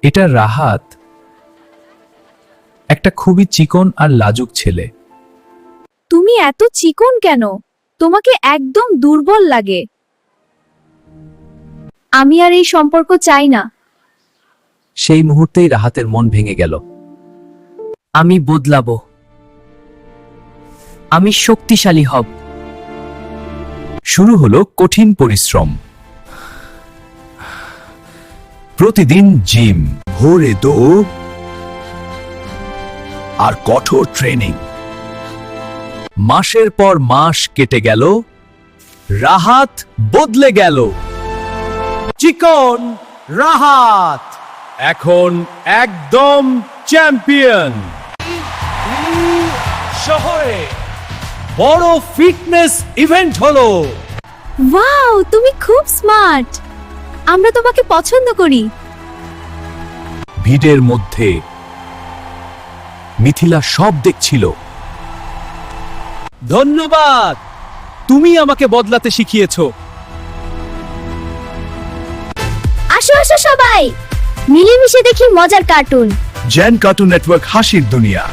এটা রাহাত, একটা খুবই চিকন আর লাজুক ছেলে। তুমি এত চিকন কেন? তোমাকে একদম দুর্বল লাগে। আমি আর এই সম্পর্ক চাই না। সেই মুহূর্তেই রাহাতের মন ভেঙে গেল। আমি বদলাবো। আমি শক্তিশালী হব। শুরু হলো কঠিন পরিশ্রম। প্রতিদিন জিম, ভোরে দৌড় আর কঠোর ট্রেনিং। মাসের পর মাস কেটে গেল, রাহাত বদলে গেল। চিকন রাহাত এখন একদম চ্যাম্পিয়ন। শহরে বড় ফিটনেস ইভেন্ট হলো। ওয়াও, তুমি খুব স্মার্ট। আমরা তোমাকে পছন্দ করি। ভিড়ের মধ্যে মিথিলা সব দেখছিল। ধন্যবাদ, তুমি আমাকে বদলাতে শিখিয়েছো। আসো আসো সবাই, মিলেমিশে দেখি মজার কার্টুন। জেন কার্টুন নেটওয়ার্ক, হাসির দুনিয়া।